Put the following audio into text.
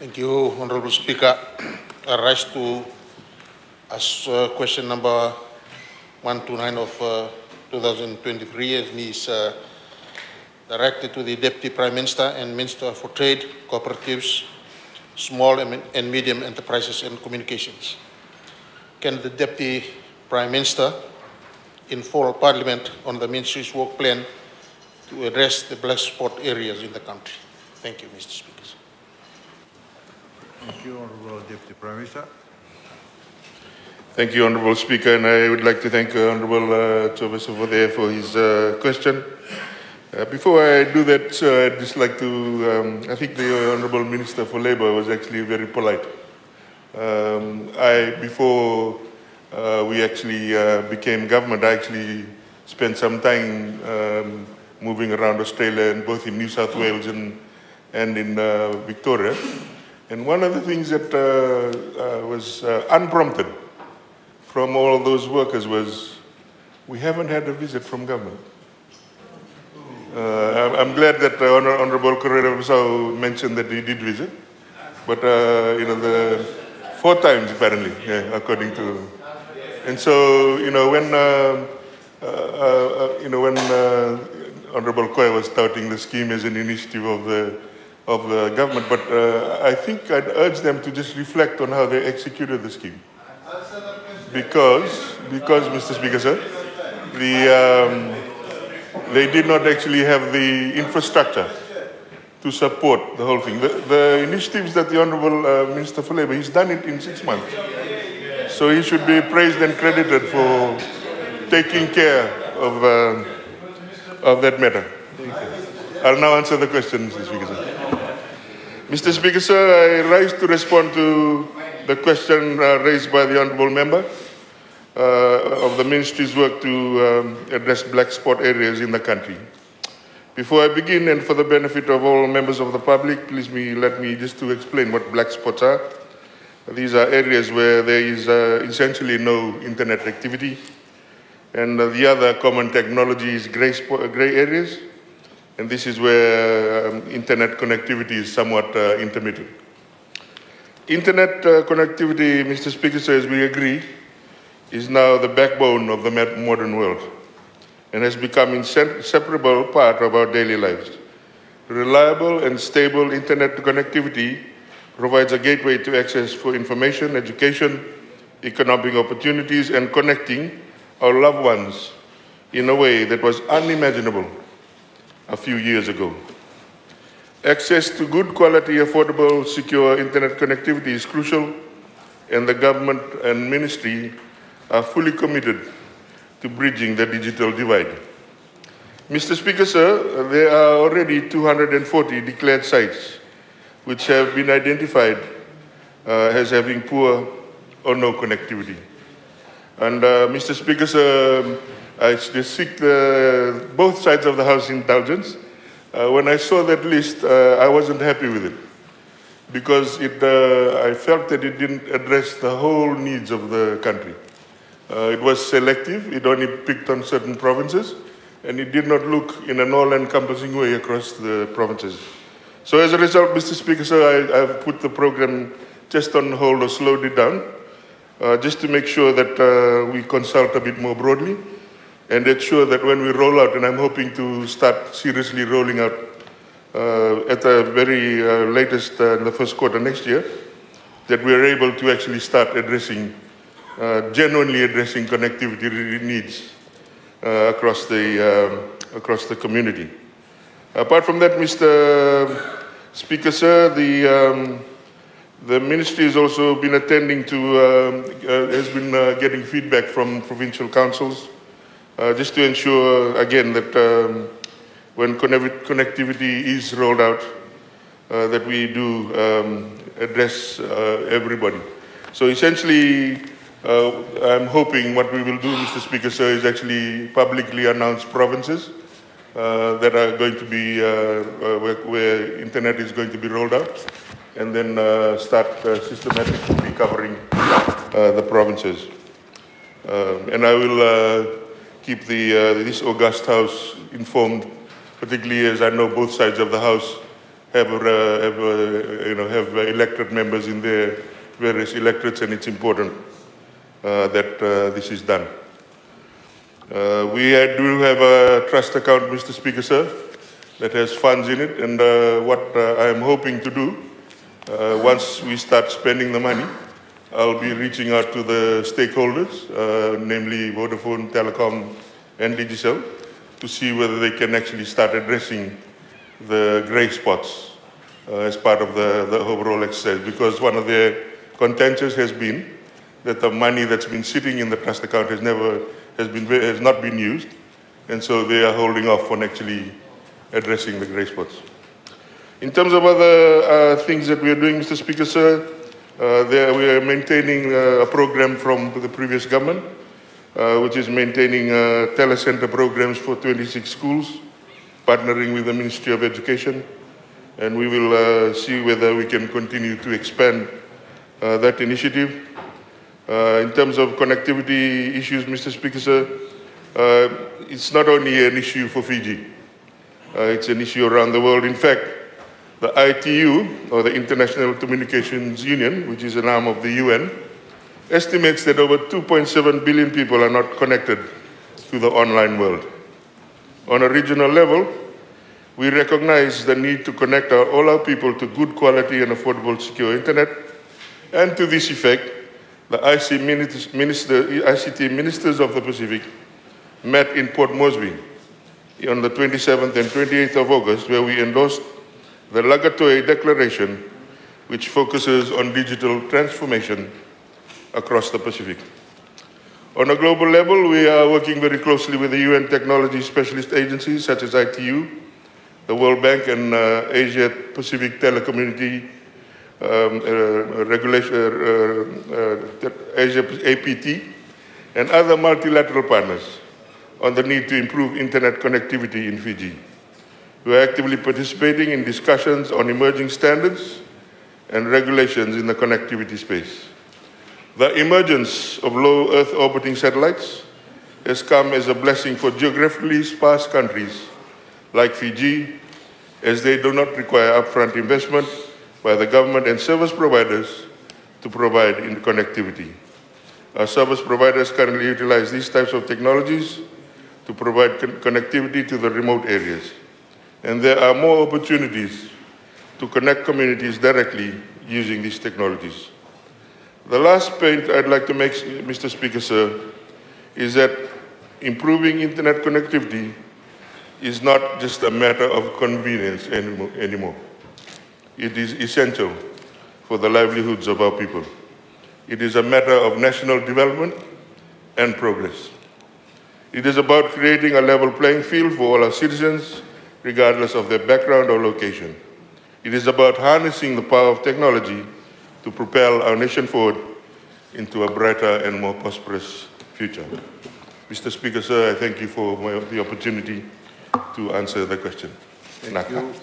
Thank you, Honorable Speaker. I rise to ask question number 129 of 2023 and is directed to the Deputy Prime Minister and Minister for Trade, Cooperatives, Small and Medium Enterprises and Communications. Can the Deputy Prime Minister inform Parliament on the Ministry's work plan to address the black spot areas in the country? Thank you, Mr. Speaker. Thank you, Honourable Deputy Prime Minister. Thank you, Honourable Speaker, and I would like to thank Honourable Tshobisa for his question. Before I do that, I'd just like to, I think the Honourable Minister for Labour was actually very polite. Before we actually became government, I actually spent some time moving around Australia, and both in New South Wales and in Victoria. And one of the things that was unprompted from all those workers was, we haven't had a visit from government. I'm glad that Honourable Correa mentioned that he did visit, but the 4 times apparently, according to. And so when Honourable Koi was touting the scheme as an initiative of the government, but I think I'd urge them to just reflect on how they executed the scheme. Because Mr. Speaker, sir, they did not actually have the infrastructure to support the whole thing. The initiatives that the Honourable Minister for Labour, he's done it in 6 months. So he should be praised and credited for taking care of that matter. I'll now answer the question, Mr. Speaker, sir. Mr. Speaker, sir, I rise to respond to the question raised by the Honourable Member of the Ministry's work to address black spot areas in the country. Before I begin, and for the benefit of all members of the public, please let me just to explain what black spots are. These are areas where there is essentially no internet activity, and the other common technology is grey areas. And this is where internet connectivity is somewhat intermittent. Internet connectivity, Mr. Speaker, as we agree, is now the backbone of the modern world and has become an inseparable part of our daily lives. Reliable and stable internet connectivity provides a gateway to access for information, education, economic opportunities, and connecting our loved ones in a way that was unimaginable a few years ago. Access to good quality, affordable, secure internet connectivity is crucial, and the government and ministry are fully committed to bridging the digital divide. Mr. Speaker, sir, there are already 240 declared sites which have been identified as having poor or no connectivity. And Mr. Speaker, sir, I seek both sides of the House indulgence. When I saw that list, I wasn't happy with it because I felt that it didn't address the whole needs of the country. It was selective, it only picked on certain provinces, and it did not look in an all-encompassing way across the provinces. So as a result, Mr. Speaker, sir, I've put the program just on hold or slowed it down, just to make sure that we consult a bit more broadly and ensure that when we roll out, and I'm hoping to start seriously rolling out at the very latest in the first quarter next year, that we are able to actually start addressing, genuinely addressing connectivity needs across the community. Apart from that, Mr. Speaker, sir, the ministry has also been attending to, has been getting feedback from provincial councils, just to ensure, again, that when connectivity is rolled out, that we do address everybody. So essentially, I'm hoping what we will do, Mr. Speaker, sir, is actually publicly announce provinces that are going to be, where internet is going to be rolled out, and then start systematically covering the provinces. And I will keep this august House informed, particularly as I know both sides of the House have elected members in their various electorates, and it's important that this is done. We do have a trust account, Mr. Speaker, sir, that has funds in it, and what I am hoping to do, once we start spending the money, I'll be reaching out to the stakeholders, namely Vodafone, Telecom, and Digicel, to see whether they can actually start addressing the grey spots as part of the overall exercise, because one of their contentions has been that the money that's been sitting in the trust account has not been used, and so they are holding off on actually addressing the grey spots. In terms of other things that we are doing, Mr. Speaker, sir, we are maintaining a program from the previous government, which is maintaining telecenter programs for 26 schools, partnering with the Ministry of Education, and we will see whether we can continue to expand that initiative. In terms of connectivity issues, Mr. Speaker, sir, it's not only an issue for Fiji, it's an issue around the world. In fact, the ITU, or the International Communications Union, which is an arm of the UN, estimates that over 2.7 billion people are not connected to the online world. On a regional level, we recognize the need to connect all our people to good quality and affordable secure internet, and to this effect, the ICT ministers of the Pacific met in Port Moresby on the 27th and 28th of August, where we endorsed the Lagatoe Declaration, which focuses on digital transformation across the Pacific. On a global level, we are working very closely with the UN technology specialist agencies such as ITU, the World Bank, and Asia Pacific Telecommunity Asia APT, and other multilateral partners on the need to improve internet connectivity in Fiji. We are actively participating in discussions on emerging standards and regulations in the connectivity space. The emergence of low Earth orbiting satellites has come as a blessing for geographically sparse countries like Fiji, as they do not require upfront investment by the government and service providers to provide connectivity. Our service providers currently utilize these types of technologies to provide connectivity to the remote areas. And there are more opportunities to connect communities directly using these technologies. The last point I'd like to make, Mr. Speaker, sir, is that improving internet connectivity is not just a matter of convenience anymore. It is essential for the livelihoods of our people. It is a matter of national development and progress. It is about creating a level playing field for all our citizens, regardless of their background or location. It is about harnessing the power of technology to propel our nation forward into a brighter and more prosperous future. Mr. Speaker, sir, I thank you for the opportunity to answer the question. Thank you.